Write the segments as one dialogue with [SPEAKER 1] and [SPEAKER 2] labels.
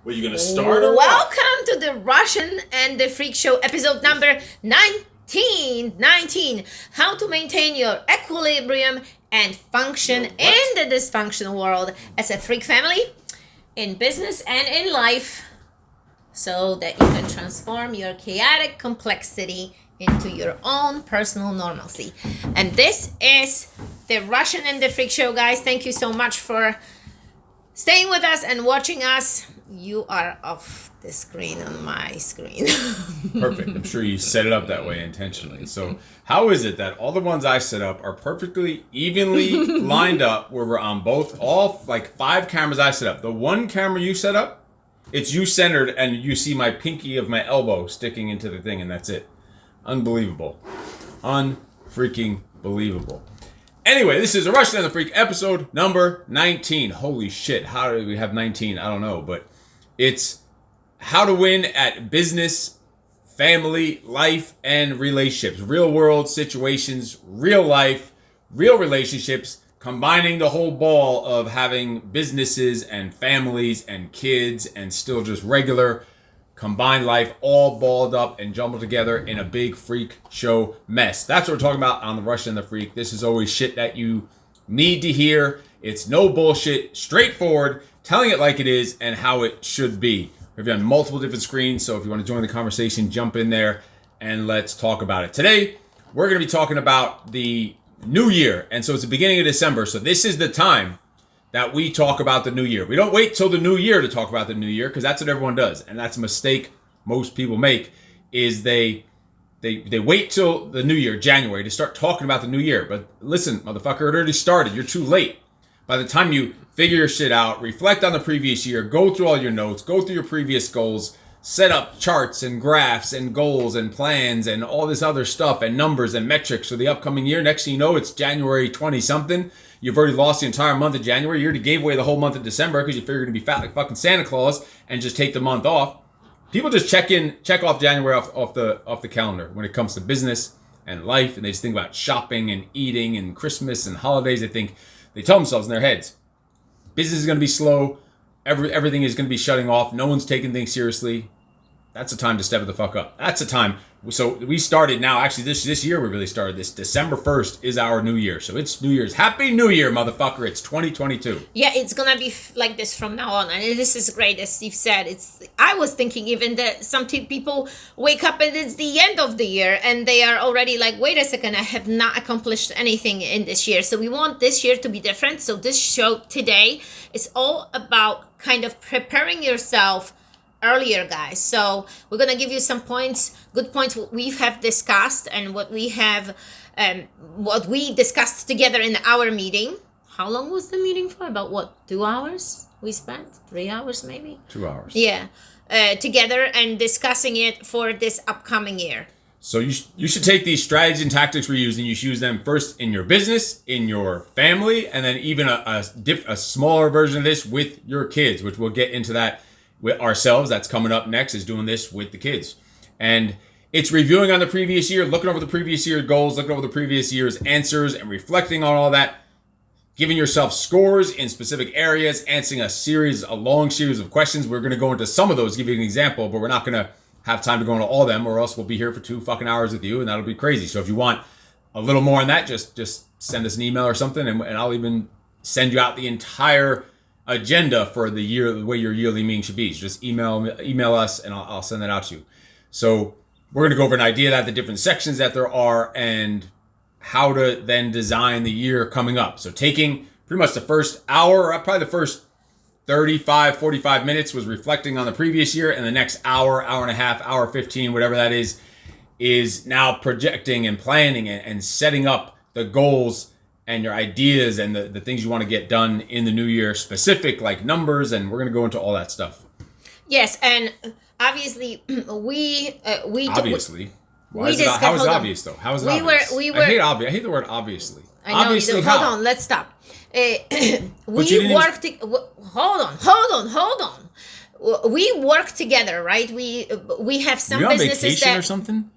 [SPEAKER 1] Were you gonna start or what?
[SPEAKER 2] Welcome to the Russian and the Freak Show, episode number 19. How to maintain your equilibrium and function in the dysfunctional world as a freak family, in business and in life, so that you can transform your chaotic complexity into your own personal normalcy. And this is the Russian and the Freak Show, guys. Thank you so much for staying with us and watching us. You are off the screen on my screen.
[SPEAKER 1] Perfect. I'm sure you set it up that way intentionally. So how is it that all the ones I set up are perfectly evenly lined up where we're on all like 5 cameras I set up? The one camera you set up, it's you centered and you see my pinky of my elbow sticking into the thing and that's it. Unbelievable. Unfreaking believable. Anyway, this is a Russian and the Freak episode number 19. Holy shit, how did we have 19? I don't know, but it's how to win at business, family, life, and relationships. Real world situations, real life, real relationships, combining the whole ball of having businesses and families and kids and still just regular combined life all balled up and jumbled together in a big freak show mess. That's what we're talking about on the Russian and the Freak. This is always shit that you need to hear. It's no bullshit, straightforward, telling it like it is and how it should be. We've done multiple different screens, so if you want to join the conversation, jump in there and let's talk about it. Today, we're going to be talking about the new year. And so it's the beginning of December, so this is the time that we talk about the new year. We don't wait till the new year to talk about the new year because that's what everyone does. And that's a mistake most people make is they wait till the new year, January, to start talking about the new year. But listen, motherfucker, it already started. You're too late. By the time you figure your shit out, reflect on the previous year, go through all your notes, go through your previous goals, set up charts and graphs and goals and plans and all this other stuff and numbers and metrics for the upcoming year. Next thing you know, it's January 20-something. You've already lost the entire month of January. You already gave away the whole month of December because you figured you're going to be fat like fucking Santa Claus and just take the month off. People just check off January off the calendar when it comes to business and life, and they just think about shopping and eating and Christmas and holidays. They tell themselves in their heads, business is going to be slow. Everything is going to be shutting off. No one's taking things seriously. That's a time to step the fuck up. That's a time. So we started now. Actually, this year we really started this. December 1st is our new year. So it's New Year's. Happy New Year, motherfucker. It's 2022.
[SPEAKER 2] Yeah, it's going to be like this from now on. And this is great, as Steve said. I was thinking even that some people wake up and it's the end of the year and they are already like, wait a second, I have not accomplished anything in this year. So we want this year to be different. So this show today is all about kind of preparing yourself earlier, guys. So we're gonna give you some points, good points what we have discussed and what we discussed together in our meeting. How long was the meeting for? About 2 hours we spent? 3 hours maybe?
[SPEAKER 1] 2 hours.
[SPEAKER 2] Yeah, together and discussing it for this upcoming year.
[SPEAKER 1] So you should take these strategies and tactics we're using. You should use them first in your business, in your family, and then even a smaller version of this with your kids, which we'll get into that with ourselves. That's coming up next, is doing this with the kids. And it's reviewing on the previous year, looking over the previous year's goals, looking over the previous year's answers and reflecting on all that, giving yourself scores in specific areas, answering a long series of questions. We're going to go into some of those, give you an example, but we're not going to have time to go into all of them or else we'll be here for 2 fucking hours with you and that'll be crazy. So if you want a little more on that, just send us an email or something and I'll even send you out the entire agenda for the year, the way your yearly meeting should be. So just email us and I'll send that out to you. So we're going to go over an idea that the different sections that there are and how to then design the year coming up. So taking pretty much the first hour, probably the first 45 minutes was reflecting on the previous year, and the next hour and a half, hour 15, whatever that is now projecting and planning and setting up the goals and your ideas and the things you want to get done in the new year, specific like numbers, and we're going to go into all that stuff.
[SPEAKER 2] Yes, and obviously we
[SPEAKER 1] obviously. How is it obvious though? How is it obvious? I hate the word obviously.
[SPEAKER 2] I know. Obviously, hold on. Let's stop. Hold on. We work together, right? We have some businesses
[SPEAKER 1] on vacation or something.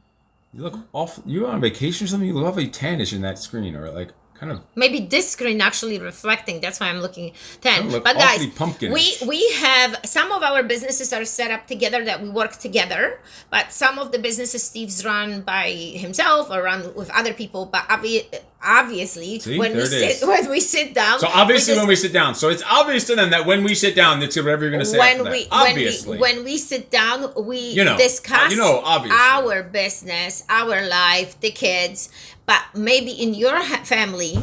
[SPEAKER 1] You look off. You on vacation or something? You look awfully tannish in that screen, or like kind of
[SPEAKER 2] maybe this screen actually reflecting. That's why I'm looking 10.
[SPEAKER 1] look
[SPEAKER 2] But guys,
[SPEAKER 1] awfully pumpkinish.
[SPEAKER 2] we have some of our businesses are set up together that we work together. But some of the businesses Steve's run by himself or run with other people. But obviously,
[SPEAKER 1] See,
[SPEAKER 2] when we sit down.
[SPEAKER 1] So obviously, when we sit down, so it's obvious to them that when we sit down, that's whatever you're going to say. Obviously,
[SPEAKER 2] when we sit down, we
[SPEAKER 1] discuss
[SPEAKER 2] our business, our life, the kids. But maybe in your family,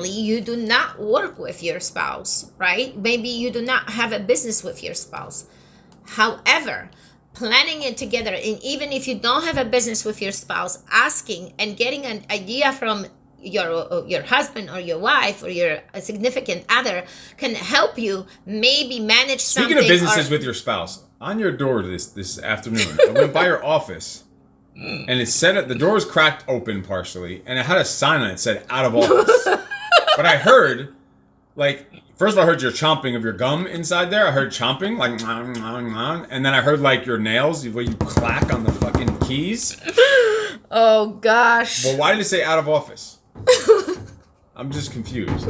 [SPEAKER 2] you do not work with your spouse, right? Maybe you do not have a business with your spouse. However, planning it together, and even if you don't have a business with your spouse, asking and getting an idea from your husband or your wife or your significant other can help you maybe manage something.
[SPEAKER 1] Speaking of businesses with your spouse, on your door this afternoon, I went by your office. And it said the door was cracked open partially, and it had a sign on it that said "out of office." But I heard, first of all, I heard your chomping of your gum inside there. I heard chomping, and then I heard your nails, where you clack on the fucking keys.
[SPEAKER 2] Oh gosh.
[SPEAKER 1] Well, why did it say "out of office"? I'm just confused.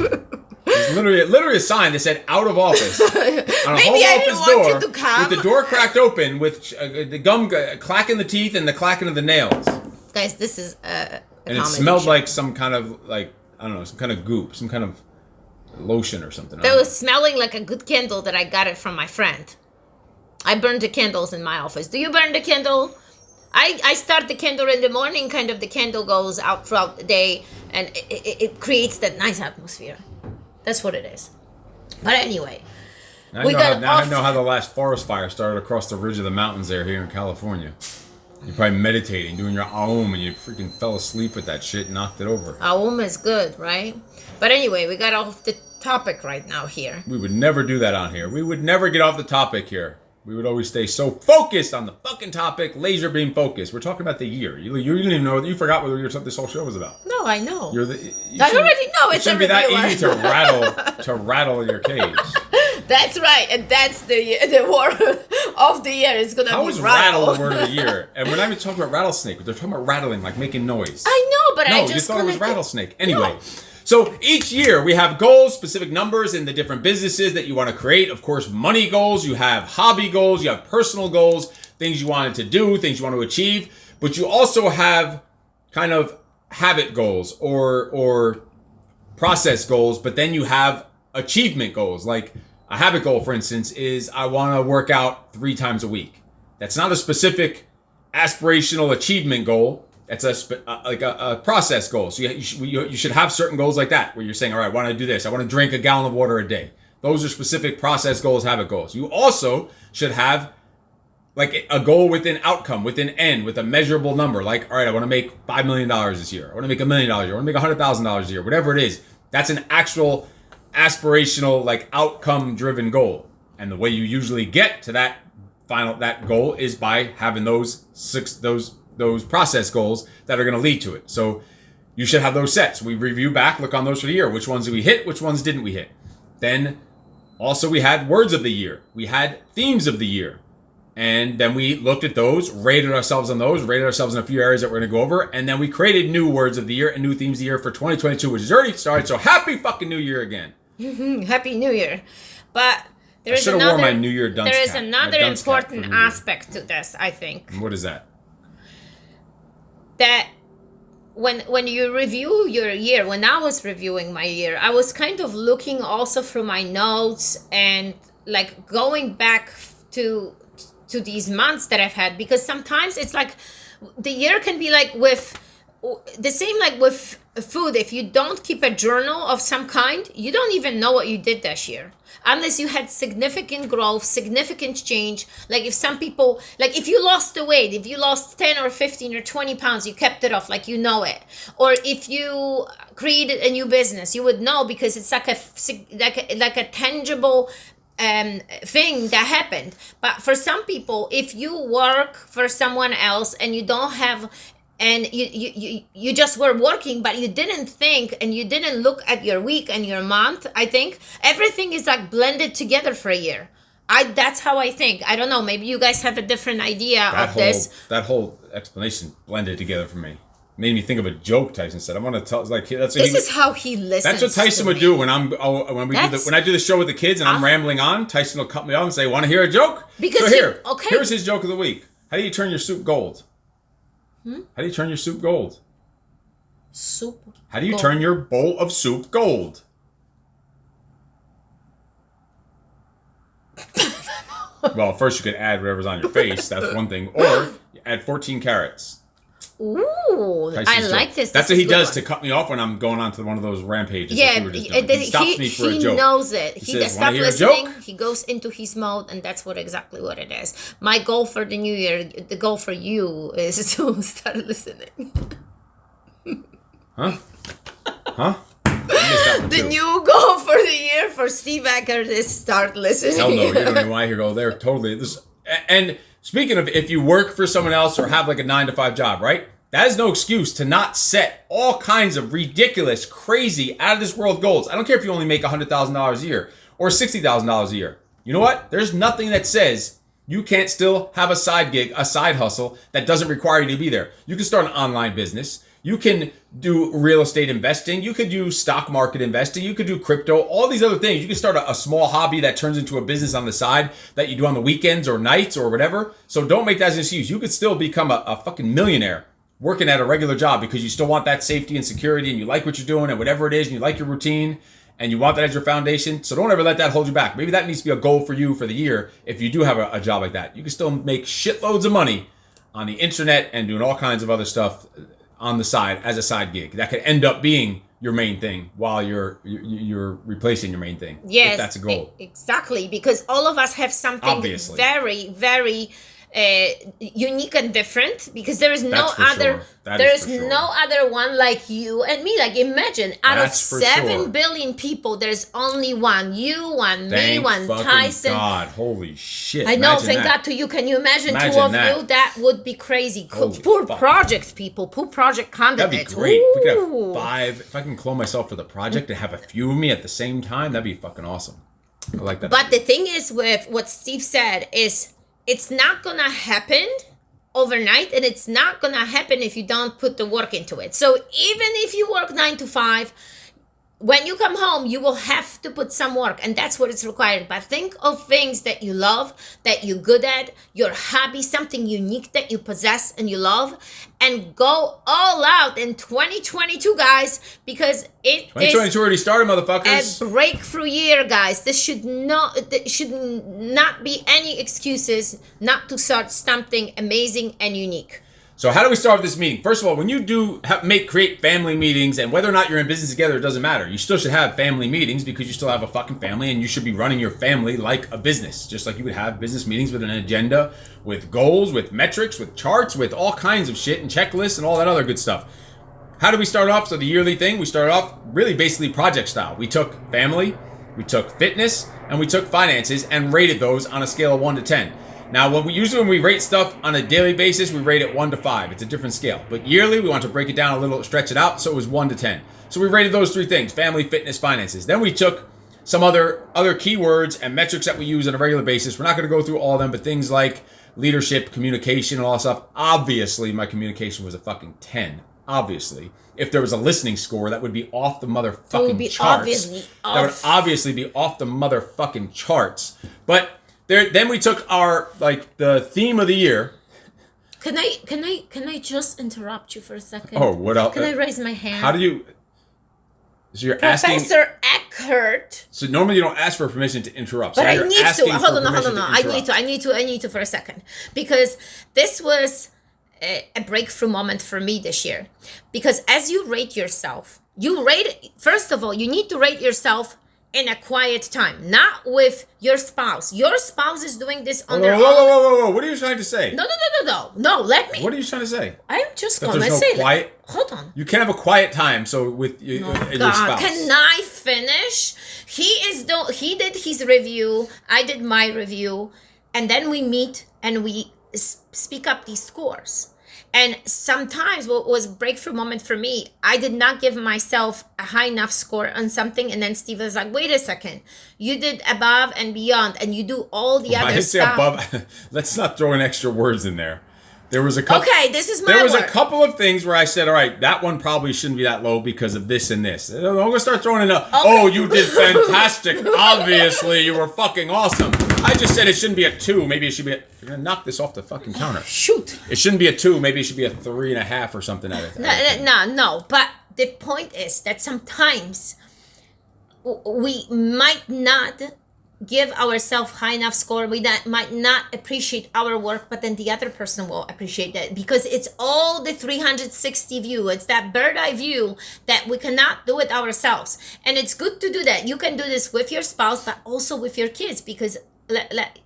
[SPEAKER 1] There's literally a sign that said "out of office" on a
[SPEAKER 2] Maybe
[SPEAKER 1] whole
[SPEAKER 2] I
[SPEAKER 1] office
[SPEAKER 2] didn't want
[SPEAKER 1] door,
[SPEAKER 2] you to come.
[SPEAKER 1] with the door cracked open, with the gum clacking the teeth and the clacking of the nails.
[SPEAKER 2] Guys, this is a
[SPEAKER 1] and it smelled like some kind of I don't know, some kind of goop, some kind of lotion or something.
[SPEAKER 2] That was smelling like a good candle that I got it from my friend. I burn the candles in my office. Do you burn the candle? I start the candle in the morning. Kind of the candle goes out throughout the day, and it creates that nice atmosphere. That's what it is. But anyway,
[SPEAKER 1] I know how the last forest fire started across the ridge of the mountains here in California. You're probably meditating, doing your aum, and you freaking fell asleep with that shit and knocked it over.
[SPEAKER 2] Aum is good, right? But anyway, we got off the topic right now here.
[SPEAKER 1] We would never do that on here. We would never get off the topic here. We would always stay so focused on the fucking topic, laser beam focused. We're talking about the year. You didn't even know. You forgot what this whole show was about.
[SPEAKER 2] No, I know.
[SPEAKER 1] I
[SPEAKER 2] already know. It's
[SPEAKER 1] shouldn't be that easy to rattle your cage.
[SPEAKER 2] That's right, and that's the word of the year. It's gonna
[SPEAKER 1] How
[SPEAKER 2] be
[SPEAKER 1] is
[SPEAKER 2] rattle.
[SPEAKER 1] rattle the word of the year? And we're not even talking about rattlesnake. They're talking about rattling, like making noise.
[SPEAKER 2] I know, but I
[SPEAKER 1] you
[SPEAKER 2] just
[SPEAKER 1] thought it was rattlesnake. Anyway. So each year we have goals, specific numbers in the different businesses that you want to create. Of course, money goals, you have hobby goals, you have personal goals, things you wanted to do, things you want to achieve. But you also have kind of habit goals or process goals. But then you have achievement goals. Like a habit goal, for instance, is I want to work out 3 times a week. That's not a specific aspirational achievement goal. It's a process goal. So you should have certain goals like that, where you're saying, all right, I want to do this. I want to drink a gallon of water a day. Those are specific process goals, habit goals. You also should have a goal with an outcome, with an end, with a measurable number. Like, all right, I want to make $5 million this year. I want to make $1 million. I want to make $100,000 a year. Whatever it is, that's an actual aspirational, outcome-driven goal. And the way you usually get to that goal is by having those process goals that are going to lead to it. So you should have those set. So we review back, look on those for the year. Which ones did we hit? Which ones didn't we hit? Then also we had words of the year. We had themes of the year. And then we looked at those, rated ourselves on those, rated ourselves in a few areas that we're going to go over. And then we created new words of the year and new themes of the year for 2022, which has already started. So happy fucking New Year again.
[SPEAKER 2] Happy New Year. But there is
[SPEAKER 1] another, worn my New Year dunce
[SPEAKER 2] there is
[SPEAKER 1] cap,
[SPEAKER 2] another important aspect to this, I think.
[SPEAKER 1] What is that?
[SPEAKER 2] That when you review your year, when I was reviewing my year, I was kind of looking also through my notes and going back to these months that I've had, because sometimes it's the year can be with the same with food. If you don't keep a journal of some kind, you don't even know what you did this year. Unless you had significant growth, significant change. If some people, if you lost the weight, if you lost 10 or 15 or 20 pounds, you kept it off, you know it. Or if you created a new business, you would know, because it's like a tangible thing that happened. But for some people, if you work for someone else and you don't have, and you just were working, but you didn't think and you didn't look at your week and your month, I think everything is blended together for a year. That's how I think. I don't know, maybe you guys have a different idea of this.
[SPEAKER 1] That whole explanation blended together for me. Made me think of a joke Tyson said. I want to tell like that's
[SPEAKER 2] This is how he listens.
[SPEAKER 1] That's what Tyson would do when when I do the show with the kids and I'm rambling on. Tyson will cut me off and say, "Want to hear a joke?"
[SPEAKER 2] Because
[SPEAKER 1] here's his joke of the week. How do you turn your soup gold? How do you turn your soup gold?
[SPEAKER 2] Soup.
[SPEAKER 1] How do you turn your bowl of soup gold? Well, first you can add whatever's on your face. That's one thing. Or add 14 carats.
[SPEAKER 2] Ooh, I like this.
[SPEAKER 1] That's what he does to cut me off when I'm going on to one of those rampages.
[SPEAKER 2] Yeah,
[SPEAKER 1] he stops me for a joke.
[SPEAKER 2] He knows it. He
[SPEAKER 1] says,
[SPEAKER 2] stops listening. He goes into his mode, and that's exactly what it is. My goal for the new year, the goal for you, is to start listening.
[SPEAKER 1] Huh?
[SPEAKER 2] The new goal for the year for Steve Eckert is start listening.
[SPEAKER 1] Hell no, you don't know why you go there. Totally. And speaking of, if you work for someone else or have like a 9-to-5 job, right? That is no excuse to not set all kinds of ridiculous, crazy, out of this world goals. I don't care if you only make $100,000 a year or $60,000 a year. You know what? There's nothing that says you can't still have a side gig, a side hustle that doesn't require you to be there. You can start an online business. You can do real estate investing. You could do stock market investing. You could do crypto, all these other things. You can start a small hobby that turns into a business on the side that you do on the weekends or nights or whatever. So don't make that as an excuse. You could still become a fucking millionaire working at a regular job because you still want that safety and security and you like what you're doing and whatever it is and you like your routine and you want that as your foundation. So don't ever let that hold you back. Maybe that needs to be a goal for you for the year if you do have a job like that. You can still make shitloads of money on the internet and doing all kinds of other stuff on the side as a side gig that could end up being your main thing while you're replacing your main thing.
[SPEAKER 2] Yes,
[SPEAKER 1] if that's a goal.
[SPEAKER 2] Exactly, because all of us have something
[SPEAKER 1] Obviously.
[SPEAKER 2] very, very unique and different, because there is no
[SPEAKER 1] other
[SPEAKER 2] one like you and me. Like, imagine, out of 7 billion people, there's only one. You, one, me, one, Tyson.
[SPEAKER 1] God, holy shit.
[SPEAKER 2] I know, thank God to you. Can you imagine two of you? That would be crazy. Poor project people, poor project candidates.
[SPEAKER 1] That'd be great. If we could have 5, if I can clone myself for the project and have a few of me at the same time, that'd be fucking awesome. I like that.
[SPEAKER 2] But the thing is with what Steve said is, it's not gonna happen overnight, and it's not gonna happen if you don't put the work into it. So even if you work 9 to 5, when you come home, you will have to put some work, and that's what is required. But think of things that you love, that you're good at, your hobby, something unique that you possess and you love, and go all out in 2022, guys, because it
[SPEAKER 1] 2022 already started, motherfuckers.
[SPEAKER 2] A breakthrough year, guys. There should not be any excuses not to start something amazing and unique.
[SPEAKER 1] So how do we start this meeting? First of all, when you do create family meetings, and whether or not you're in business together, it doesn't matter. You still should have family meetings because you still have a fucking family, and you should be running your family like a business, just like you would have business meetings with an agenda, with goals, with metrics, with charts, with all kinds of shit and checklists and all that other good stuff. How do we start off? So the yearly thing, we started off really basically project style. We took family, we took fitness, and we took finances and rated those on a scale of 1 to 10. Now, when we rate stuff on a daily basis, we rate it 1 to 5. It's a different scale. But yearly, we want to break it down a little, stretch it out, so it was 1 to 10. So we rated those 3 things: family, fitness, finances. Then we took some other keywords and metrics that we use on a regular basis. We're not going to go through all of them, but things like leadership, communication, and all that stuff. Obviously, my communication was a fucking 10. Obviously. If there was a listening score, that would be off the motherfucking charts. That would obviously be off the motherfucking charts. But then we took our, the theme of the year.
[SPEAKER 2] Can I just interrupt you for a second?
[SPEAKER 1] Oh, what else?
[SPEAKER 2] Can I raise my hand?
[SPEAKER 1] How do you? So you're
[SPEAKER 2] Professor Eckert.
[SPEAKER 1] So normally you don't ask for permission to interrupt.
[SPEAKER 2] But
[SPEAKER 1] so
[SPEAKER 2] I need to. Hold on. I need to for a second, because this was a breakthrough moment for me this year. Because as you rate yourself, first of all, you need to rate yourself in a quiet time, not with your spouse. Your spouse is doing this on their own.
[SPEAKER 1] Whoa. What are you trying to say?
[SPEAKER 2] No, let me.
[SPEAKER 1] What are you trying to say?
[SPEAKER 2] I'm just
[SPEAKER 1] going
[SPEAKER 2] to say.
[SPEAKER 1] Quiet?
[SPEAKER 2] Hold on.
[SPEAKER 1] You can't have a quiet time, so with your spouse.
[SPEAKER 2] Can I finish? He did his review, I did my review, and then we meet and we speak up these scores. And sometimes what was a breakthrough moment for me, I did not give myself a high enough score on something. And then Steve was like, wait a second, you did above and beyond, and you do all the other stuff.
[SPEAKER 1] Above. Let's not throw in extra words in there. There was a couple.
[SPEAKER 2] Okay, this is my
[SPEAKER 1] There was
[SPEAKER 2] work.
[SPEAKER 1] a couple of things where I said, all right, that one probably shouldn't be that low because of this and this. I'm going to start throwing in oh, you did fantastic. Obviously, you were fucking awesome. I just said it shouldn't be a 2. Maybe it should be a... You're going to knock this off the fucking counter.
[SPEAKER 2] Shoot.
[SPEAKER 1] It shouldn't be a 2. Maybe it should be a 3.5 or something.
[SPEAKER 2] No. But the point is that sometimes we might not give ourselves high enough score. We might not appreciate our work, but then the other person will appreciate that because it's all the 360 view. It's that bird eye view that we cannot do it ourselves. And it's good to do that. You can do this with your spouse, but also with your kids, because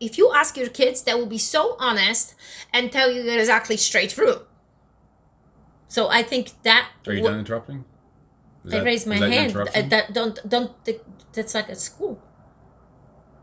[SPEAKER 2] if you ask your kids, they will be so honest and tell you exactly straight through. So I think that...
[SPEAKER 1] Are you done interrupting?
[SPEAKER 2] I raised my hand. That's like at school.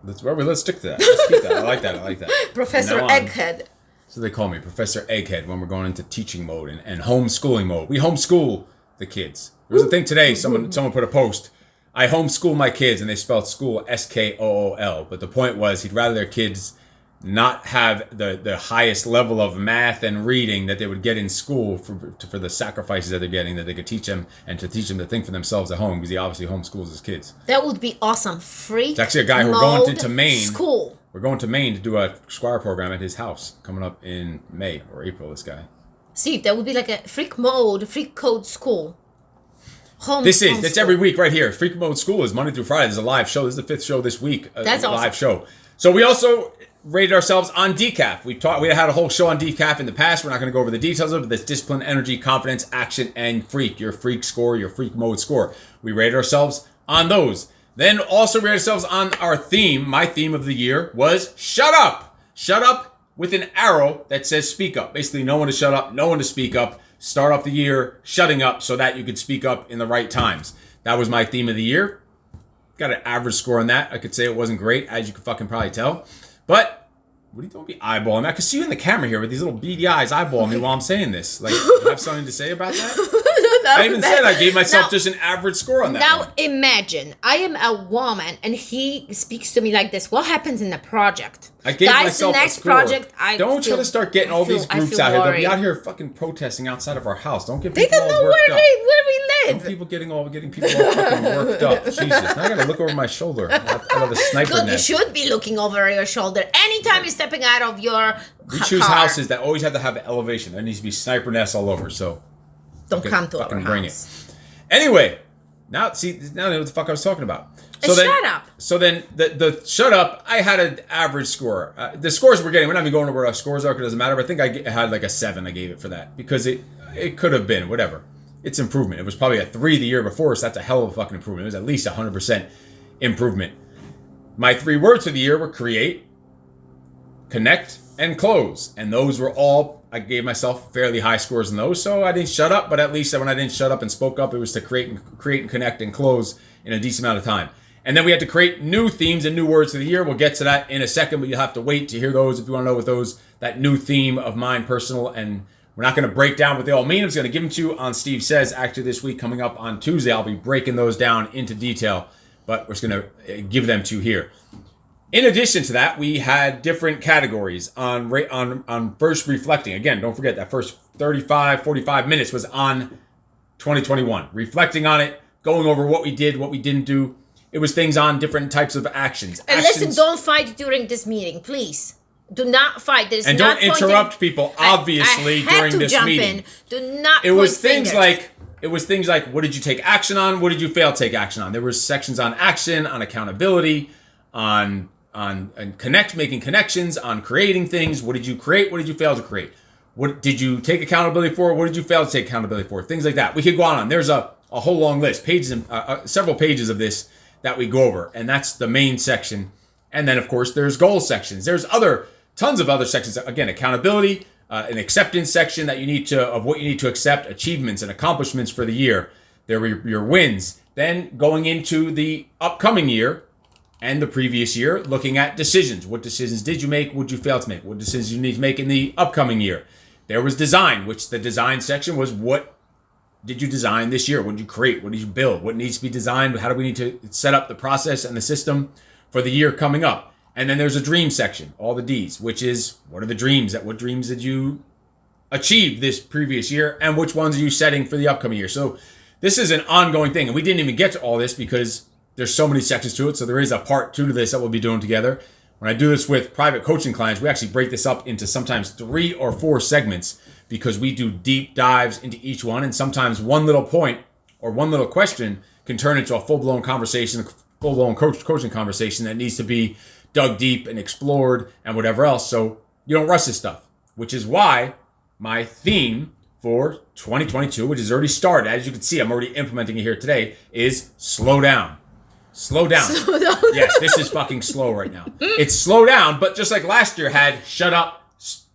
[SPEAKER 1] Let's stick to that. Let's keep that. I like that.
[SPEAKER 2] Professor Eckert.
[SPEAKER 1] So they call me Professor Egghead when we're going into teaching mode and homeschooling mode. We homeschool the kids. There was a thing today, someone put a post. I homeschool my kids, and they spelled school SKOOL. But the point was he'd rather their kids not have the highest level of math and reading that they would get in school for the sacrifices that they're getting, that they could teach them and to teach them to think for themselves at home, because he obviously homeschools his kids.
[SPEAKER 2] That would be awesome. Free.
[SPEAKER 1] It's actually a guy who we're going to Maine.
[SPEAKER 2] School.
[SPEAKER 1] We're going to Maine to do a Squire program at his house coming up in May or April, this guy.
[SPEAKER 2] See, that would be like a freak code school.
[SPEAKER 1] That's every week right here. Freak Mode School is Monday through Friday. There's a live show. This is the 5th show this week.
[SPEAKER 2] That's awesome.
[SPEAKER 1] Live show. So we also rated ourselves on decaf. We had a whole show on decaf in the past. We're not going to go over the details of it. That's discipline, energy, confidence, action, and freak. Your freak score, your freak mode score. We rated ourselves on those. Then also rated ourselves on our theme. My theme of the year was shut up. Shut up with an arrow that says speak up. Basically, no one to shut up, no one to speak up. Start off the year shutting up so that you could speak up in the right times. That was my theme of the year. Got an average score on that. I could say it wasn't great, as you could fucking probably tell. But, don't be eyeballing me. I can see you in the camera here with these little beady eyes eyeballing me while I'm saying this. Like, you have something to say about that? I even said I gave myself just an average score on that.
[SPEAKER 2] Now imagine, I am a woman and he speaks to me like this. What happens in the project?
[SPEAKER 1] I gave myself
[SPEAKER 2] the next
[SPEAKER 1] a score.
[SPEAKER 2] project,
[SPEAKER 1] Don't try to start getting all these groups out here. They'll be out here fucking protesting outside of our house. Don't get people
[SPEAKER 2] They don't know where we live.
[SPEAKER 1] Don't people getting people all fucking worked up. Jesus. Now I gotta look over my shoulder out of the sniper
[SPEAKER 2] Good,
[SPEAKER 1] nest.
[SPEAKER 2] you should be looking over your shoulder anytime you're stepping out of your
[SPEAKER 1] We choose houses that always have to have elevation. There needs to be sniper nests all over, so
[SPEAKER 2] don't come to our
[SPEAKER 1] bring
[SPEAKER 2] house.
[SPEAKER 1] It. Anyway, now I know what the fuck I was talking about.
[SPEAKER 2] Shut up.
[SPEAKER 1] So then the shut up, I had an average score. The scores we're getting, we're not even going over what our scores are because it doesn't matter, but I think I had like a 7 I gave it for that because it could have been, whatever. It's improvement. It was probably a 3 the year before, so that's a hell of a fucking improvement. It was at least 100% improvement. My 3 words for the year were create, connect, and close. And those were all, I gave myself fairly high scores in those, so I didn't shut up, but at least when I didn't shut up and spoke up, it was to create and connect and close in a decent amount of time. And then we had to create new themes and new words for the year. We'll get to that in a second, but you'll have to wait to hear those if you want to know what that new theme of mine, personal, and we're not going to break down what they all mean. I'm just going to give them to you on Steve Says. Actually, this week coming up on Tuesday, I'll be breaking those down into detail, but we're just going to give them to you here. In addition to that, we had different categories on first reflecting. Again, don't forget that first 35, 45 minutes was on 2021. Reflecting on it, going over what we did, what we didn't do. It was things on different types of actions.
[SPEAKER 2] And listen, don't fight during this meeting, please. Do not fight.
[SPEAKER 1] And don't interrupt people, obviously, during this meeting.
[SPEAKER 2] Do not
[SPEAKER 1] It was things like, what did you take action on? What did you fail to take action on? There were sections on action, on accountability, on making connections, on creating things. What did you create? What did you fail to create? What did you take accountability for? What did you fail to take accountability for? Things like that. We could go on. There's a whole long list, pages, several pages of this that we go over, and that's the main section. And then, of course, there's goal sections. There's tons of other sections. Again, accountability, an acceptance section that of what you need to accept, achievements and accomplishments for the year. There were your wins. Then going into the upcoming year and the previous year, looking at decisions. What decisions did you make? What did you fail to make? What decisions you need to make in the upcoming year? There was design, which the design section was what did you design this year? What did you create? What did you build? What needs to be designed? How do we need to set up the process and the system for the year coming up? And then there's a dream section, all the D's, which is what are the dreams? What dreams did you achieved this previous year, and which ones are you setting for the upcoming year. So this is an ongoing thing, and we didn't even get to all this because there's so many sections to it. So there is a part 2 to this that we'll be doing together. When I do this with private coaching clients, we actually break this up into sometimes 3 or 4 segments because we do deep dives into each one, and sometimes one little point or one little question can turn into a full-blown conversation, a full-blown coaching conversation that needs to be dug deep and explored and whatever else. So you don't rush this stuff, which is why my theme for 2022, which has already started, as you can see, I'm already implementing it here today, is slow down. Slow down.
[SPEAKER 2] Slow down.
[SPEAKER 1] Yes, this is fucking slow right now. It's slow down, but just like last year had shut up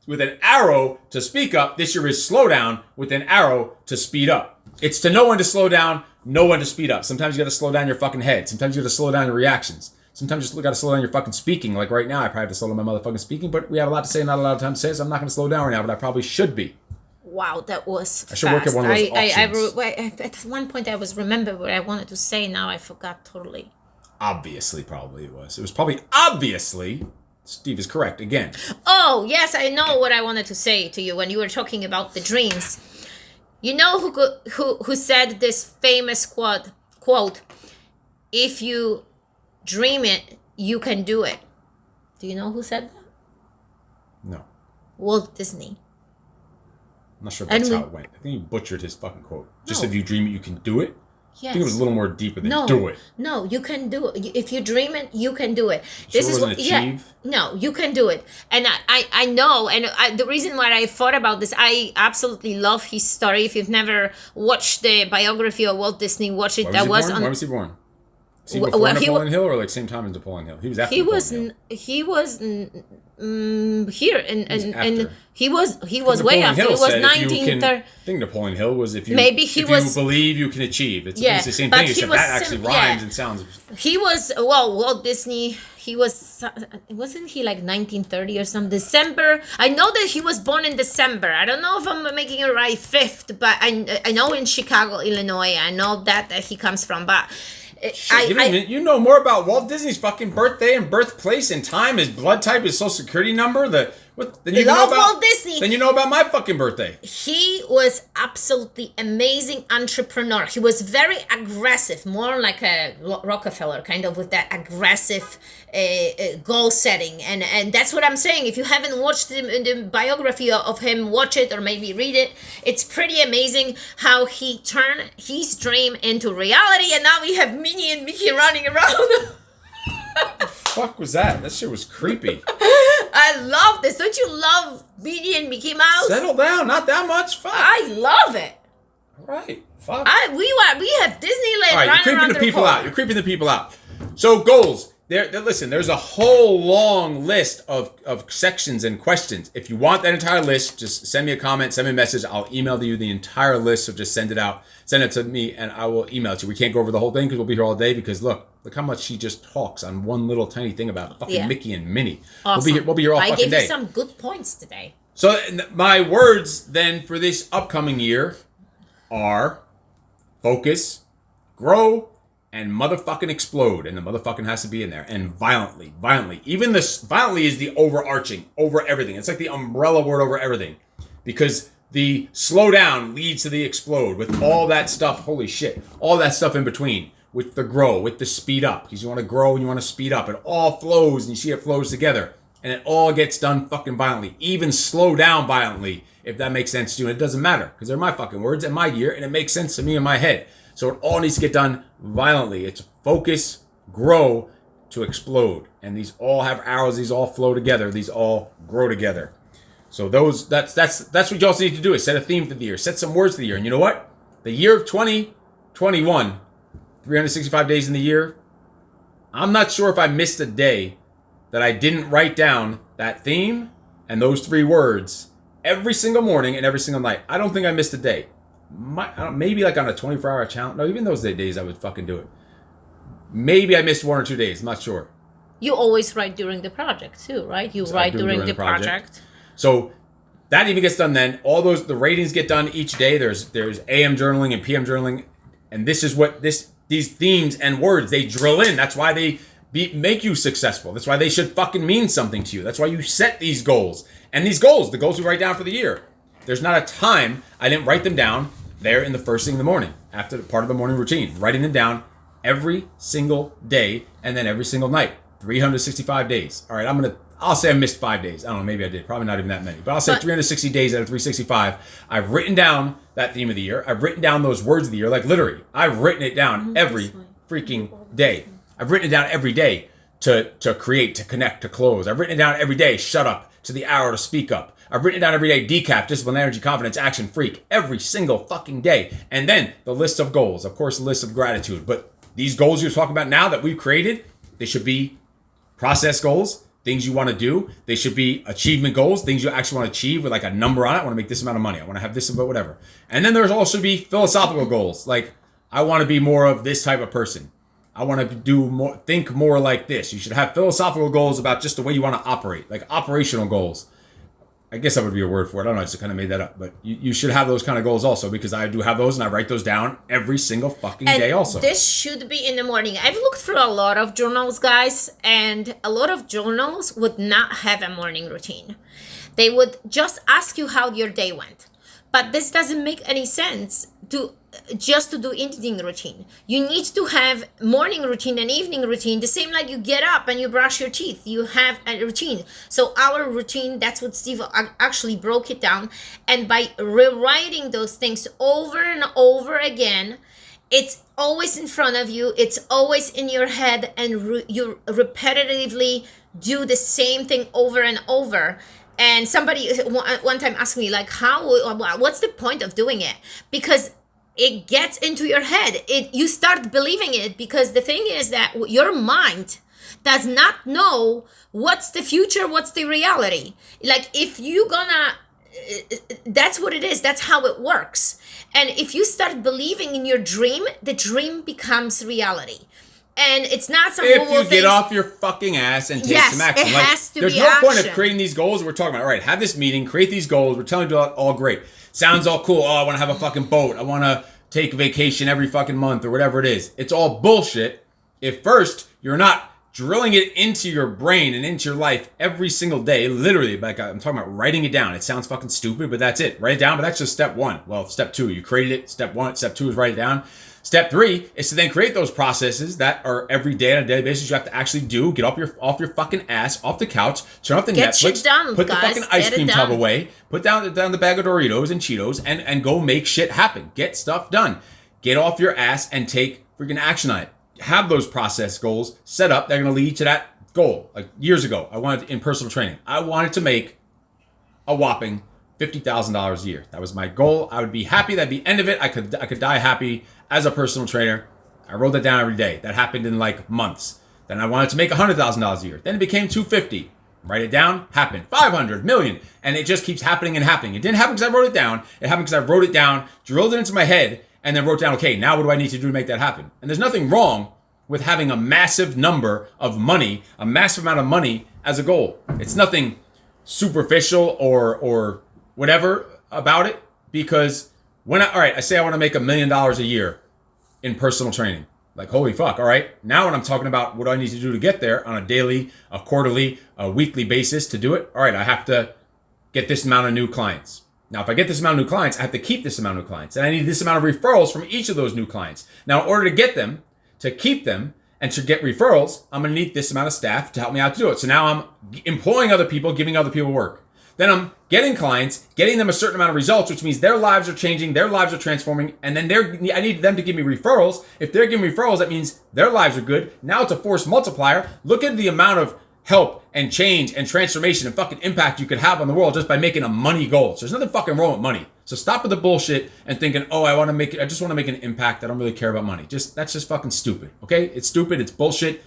[SPEAKER 1] with an arrow to speak up, this year is slow down with an arrow to speed up. It's to know when to slow down, know when to speed up. Sometimes you got to slow down your fucking head. Sometimes you got to slow down your reactions. Sometimes you got to slow down your fucking speaking. Like right now, I probably have to slow down my motherfucking speaking, but we have a lot to say, not a lot of time to say, so I'm not going to slow down right now, but I probably should be.
[SPEAKER 2] Wow, that was
[SPEAKER 1] I should work at one of those auctions.
[SPEAKER 2] At one point I was remember what I wanted to say. Now I forgot totally.
[SPEAKER 1] Obviously, probably it was. It was probably obviously. Steve is correct again.
[SPEAKER 2] Oh yes, I know what I wanted to say to you when you were talking about the dreams. You know who said this famous quote? If you dream it, you can do it. Do you know who said that?
[SPEAKER 1] No.
[SPEAKER 2] Walt Disney.
[SPEAKER 1] I'm not sure if that's how it went. I think you butchered his fucking quote. Just if you dream it, you can do it.
[SPEAKER 2] Yes.
[SPEAKER 1] I think it was a little more deeper than do it.
[SPEAKER 2] No, you can do it. If you dream it, you can do it.
[SPEAKER 1] This is what achieve?
[SPEAKER 2] Yeah, no, you can do it. And I know, and the reason why I thought about this, I absolutely love his story. If you've never watched the biography of Walt Disney, watch it.
[SPEAKER 1] Why was he born? Was he before Napoleon Hill or like same time as Napoleon Hill? He was after Napoleon Hill.
[SPEAKER 2] He was here and he was way after.
[SPEAKER 1] Hill
[SPEAKER 2] It was 1930.
[SPEAKER 1] I think Napoleon Hill was if you believe you can achieve. It's the same thing. Except that actually rhymes and sounds.
[SPEAKER 2] He was Walt Disney. He wasn't he like 1930 or some December? I know that he was born in December. I don't know if I'm making it right 5th, but I know in Chicago, Illinois. I know that he comes from, but.
[SPEAKER 1] Shit, you know more about Walt Disney's fucking birthday and birthplace and time, his blood type, his social security number. Than you know about
[SPEAKER 2] Walt Disney.
[SPEAKER 1] Then you know about my fucking birthday.
[SPEAKER 2] He was absolutely amazing entrepreneur. He was very aggressive, more like a Rockefeller, kind of with that aggressive goal setting. And that's what I'm saying. If you haven't watched the biography of him, watch it or maybe read it. It's pretty amazing how he turned his dream into reality. And now we have Minnie and Mickey running around.
[SPEAKER 1] What the fuck was that? That shit was creepy.
[SPEAKER 2] I love this. Don't you love Minnie and Mickey Mouse?
[SPEAKER 1] Settle down. Not that much. Fuck.
[SPEAKER 2] I love it.
[SPEAKER 1] All right. Fuck.
[SPEAKER 2] We have Disneyland.
[SPEAKER 1] All right, you're creeping the people out. You're creeping the people out. So goals. Listen, there's a whole long list of sections and questions. If you want that entire list, just send me a comment, send me a message. I'll email you the entire list. So just send it out. Send it to me, and I will email it to you. We can't go over the whole thing because we'll be here all day. Because look how much she just talks on one little tiny thing about fucking Mickey and Minnie.
[SPEAKER 2] Awesome.
[SPEAKER 1] We'll be here all fucking day.
[SPEAKER 2] I gave you some good points today.
[SPEAKER 1] So my words then for this upcoming year are focus, grow, and motherfucking explode. And the motherfucking has to be in there. And violently. Even this violently is the overarching over everything. It's like the umbrella word over everything. Because the slow down leads to the explode with all that stuff. Holy shit. All that stuff in between. With the grow, with the speed up. Because you want to grow and you want to speed up. It all flows and you see it flows together. And it all gets done fucking violently. Even slow down violently, if that makes sense to you. And it doesn't matter. Because they're my fucking words and my year. And it makes sense to me in my head. So it all needs to get done violently. It's focus, grow, to explode. And these all have arrows. These all flow together. These all grow together. So that's what you also need to do is set a theme for the year. Set some words for the year. And you know what? The year of 2021, 365 days in the year, I'm not sure if I missed a day that I didn't write down that theme and those 3 words every single morning and every single night. I don't think I missed a day. Maybe like on a 24-hour challenge. No, even those days I would fucking do it. Maybe I missed 1 or 2 days. I'm not sure.
[SPEAKER 2] You always write during the project too, right? You write during the project.
[SPEAKER 1] So that even gets done then. All the ratings get done each day. There's AM journaling and PM journaling. And this is what these themes and words, they drill in. That's why they make you successful. That's why they should fucking mean something to you. That's why you set these goals. And these goals, the goals we write down for the year, There's not a time I didn't write them down there in the first thing in the morning, after part of the morning routine, writing them down every single day and then every single night. 365 days. All right, I'll say I missed 5 days. I don't know, maybe I did. Probably not even that many. But I'll say 360 days out of 365. I've written down that theme of the year. I've written down those words of the year. Like literally, I've written it down every freaking day. I've written it down every day to create, to connect, to close. I've written it down every day. Shut up. To the hour to speak up. I've written it down every day. Decaf, discipline, energy, confidence, action, freak. Every single fucking day. And then the list of goals. Of course, the list of gratitude. But these goals you're talking about now that we've created, they should be process goals, things you want to do. They should be achievement goals, things you actually want to achieve with like a number on it. I want to make this amount of money. I want to have this about whatever. And then there's also be philosophical goals. Like, I want to be more of this type of person. I want to think more like this. You should have philosophical goals about just the way you want to operate, like operational goals. I guess that would be a word for it. I don't know. I just kind of made that up. But you should have those kind of goals also, because I do have those and I write those down every single fucking day also.
[SPEAKER 2] This should be in the morning. I've looked through a lot of journals, guys, and a lot of journals would not have a morning routine. They would just ask you how your day went. But this doesn't make any sense to do evening routine. You need to have morning routine and evening routine, the same like you get up and you brush your teeth. You have a routine. So our routine, that's what Steve actually broke it down. And by rewriting those things over and over again, it's always in front of you. It's always in your head, and you repetitively do the same thing over and over. And somebody one time asked me, like, what's the point of doing it? Because it gets into your head. You start believing it, because the thing is that your mind does not know what's the future, what's the reality. Like, if you gonna, that's what it is. That's how it works. And if you start believing in your dream, the dream becomes reality. And it's not some
[SPEAKER 1] if you get off your fucking ass and take some action.
[SPEAKER 2] It has to
[SPEAKER 1] there's
[SPEAKER 2] be
[SPEAKER 1] no
[SPEAKER 2] action.
[SPEAKER 1] point of creating these goals. We're talking about, all right, have this meeting, create these goals. We're telling you all great. Sounds all cool. Oh, I want to have a fucking boat. I want to take a vacation every fucking month or whatever it is. It's all bullshit if first you're not drilling it into your brain and into your life every single day. Literally, like I'm talking about writing it down. It sounds fucking stupid, but that's it. Write it down, but that's just step one. Well, step two, you created it. Step one, step two is write it down. Step three is to then create those processes that are every day on a daily basis you have to actually do. Get off your fucking ass, off the couch, turn off the Netflix,
[SPEAKER 2] done,
[SPEAKER 1] put
[SPEAKER 2] guys.
[SPEAKER 1] the fucking ice cream tub away, put down the bag of Doritos and Cheetos, and go make shit happen. Get stuff done. Get off your ass and take freaking action on it. Have those process goals set up. They're going to lead to that goal. Like years ago, I wanted in personal training, I wanted to make a whopping $50,000 a year. That was my goal. I would be happy. That'd be the end of it. I could die happy as a personal trainer. I wrote that down every day. That happened in like months. Then I wanted to make $100,000 a year. Then it became $250,000. Write it down. Happened. 500 million. And it just keeps happening and happening. It didn't happen because I wrote it down. It happened because I wrote it down, drilled it into my head, and then wrote down, okay, now what do I need to do to make that happen? And there's nothing wrong with having a massive number of money, a massive amount of money as a goal. It's nothing superficial or whatever about it, because I say I want to make $1 million a year in personal training. Like, holy fuck, all right. Now when I'm talking about what do I need to do to get there on a daily, a quarterly, a weekly basis to do it, all right, I have to get this amount of new clients. Now, if I get this amount of new clients, I have to keep this amount of clients. And I need this amount of referrals from each of those new clients. Now, in order to get them, to keep them, and to get referrals, I'm going to need this amount of staff to help me out to do it. So now I'm employing other people, giving other people work. Then I'm getting clients, getting them a certain amount of results, which means their lives are changing, their lives are transforming, and then I need them to give me referrals. If they're giving me referrals, that means their lives are good. Now it's a force multiplier. Look at the amount of help and change and transformation and fucking impact you could have on the world just by making a money goal. So there's nothing fucking wrong with money. So stop with the bullshit and thinking, oh, I just want to make an impact. I don't really care about money. That's just fucking stupid. Okay? It's stupid. It's bullshit.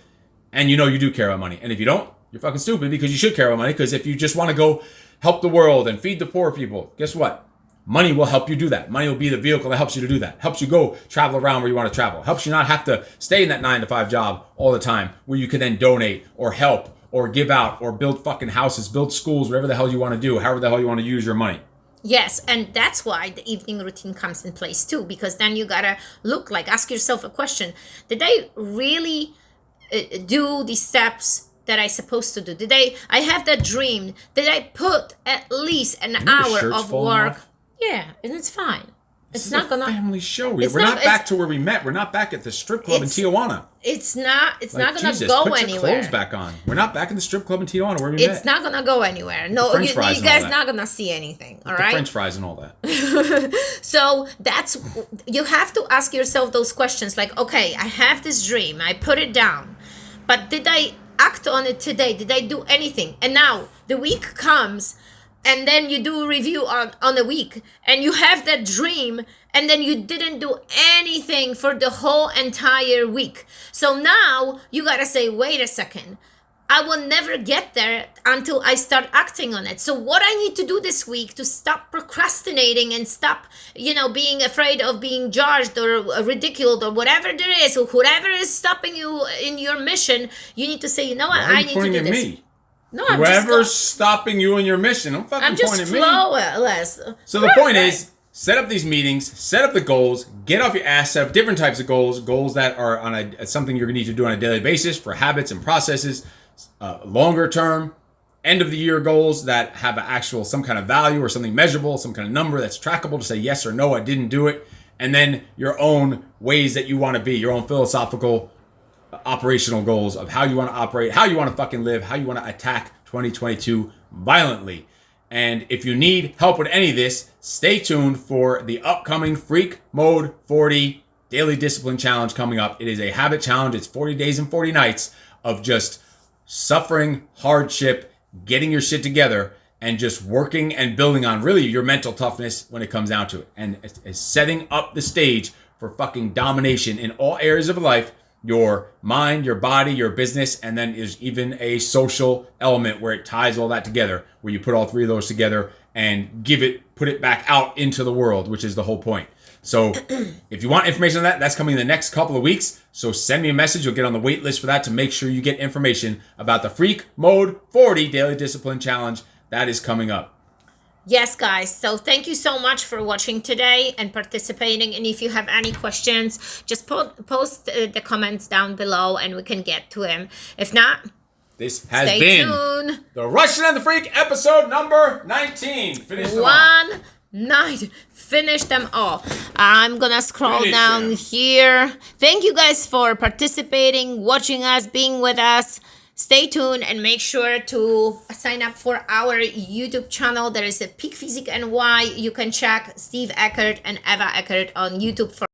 [SPEAKER 1] And you know you do care about money. And if you don't, you're fucking stupid, because you should care about money. Because if you just want to go help the world and feed the poor people, guess what? Money will help you do that. Money will be the vehicle that helps you to do that. Helps you go travel around where you want to travel. Helps you not have to stay in that 9-to-5 job all the time, where you can then donate or help or give out or build fucking houses, build schools, whatever the hell you want to do, however the hell you want to use your money.
[SPEAKER 2] Yes, and that's why the evening routine comes in place too, because then you gotta ask yourself a question. Did I really do the steps that I supposed to do? I have that dream? Did I put at least an
[SPEAKER 1] Your
[SPEAKER 2] hour
[SPEAKER 1] shirt's
[SPEAKER 2] of
[SPEAKER 1] falling
[SPEAKER 2] work?
[SPEAKER 1] off.
[SPEAKER 2] Yeah, and it's fine.
[SPEAKER 1] This
[SPEAKER 2] It's
[SPEAKER 1] is
[SPEAKER 2] not
[SPEAKER 1] a
[SPEAKER 2] gonna
[SPEAKER 1] family show.
[SPEAKER 2] it's
[SPEAKER 1] We're
[SPEAKER 2] not-
[SPEAKER 1] not back to where we met. We're not back at the strip club in
[SPEAKER 2] It's-
[SPEAKER 1] Tijuana.
[SPEAKER 2] it's not
[SPEAKER 1] Like,
[SPEAKER 2] gonna
[SPEAKER 1] Jesus,
[SPEAKER 2] go
[SPEAKER 1] put your
[SPEAKER 2] anywhere.
[SPEAKER 1] clothes back on. We're not back in the strip club in Tijuana where we met.
[SPEAKER 2] It's not gonna go anywhere. No,
[SPEAKER 1] French
[SPEAKER 2] you
[SPEAKER 1] fries and all
[SPEAKER 2] guys
[SPEAKER 1] that.
[SPEAKER 2] not gonna see anything. All
[SPEAKER 1] The
[SPEAKER 2] right.
[SPEAKER 1] French fries and all that.
[SPEAKER 2] So that's, you have to ask yourself those questions like, okay, I have this dream, I put it down, but did I act on it today? Did I do anything? And now the week comes, and then you do a review on the week, and you have that dream, and then you didn't do anything for the whole entire week. So now you gotta say, wait a second, I will never get there until I start acting on it. So what I need to do this week to stop procrastinating and stop, being afraid of being judged or ridiculed or whatever there is, or whoever is stopping you in your mission, you need to say, you know what,
[SPEAKER 1] Why are
[SPEAKER 2] I
[SPEAKER 1] you
[SPEAKER 2] need to
[SPEAKER 1] pointing
[SPEAKER 2] do
[SPEAKER 1] at
[SPEAKER 2] this.
[SPEAKER 1] me?
[SPEAKER 2] No,
[SPEAKER 1] Whoever's stopping you in your mission, don't fucking
[SPEAKER 2] I'm just
[SPEAKER 1] point at me.
[SPEAKER 2] flawless.
[SPEAKER 1] So the point is, set up these meetings, set up the goals, get off your ass, set up different types of goals that are on something you're going to need to do on a daily basis for habits and processes, longer term, end of the year goals that have some kind of value or something measurable, some kind of number that's trackable to say yes or no, I didn't do it. And then your own ways that you want to be, your own philosophical operational goals of how you want to operate, how you want to fucking live, how you want to attack 2022 violently. And if you need help with any of this, stay tuned for the upcoming Freak Mode 40 Daily Discipline Challenge coming up. It is a habit challenge. It's 40 days and 40 nights of just suffering, hardship, getting your shit together, and just working and building on really your mental toughness when it comes down to it. And it's setting up the stage for fucking domination in all areas of life. Your mind, your body, your business, and then there's even a social element where it ties all that together, where you put all three of those together and put it back out into the world, which is the whole point. So if you want information on that, that's coming in the next couple of weeks. So send me a message. You'll get on the wait list for that to make sure you get information about the Freak Mode 40 Daily Discipline Challenge. That is coming up.
[SPEAKER 2] Yes, guys. So thank you so much for watching today and participating. And if you have any questions, just post the comments down below and we can get to them. If not,
[SPEAKER 1] this has
[SPEAKER 2] stay
[SPEAKER 1] been
[SPEAKER 2] tuned.
[SPEAKER 1] The Russian and the Freak episode number 19. Finish them all.
[SPEAKER 2] One night. Finish them all. I'm gonna scroll down here. Thank you guys for participating, watching us, being with us. Stay tuned and make sure to sign up for our YouTube channel. There is a Peak Physique NY. You can check Steve Eckert and Eva Eckert on YouTube for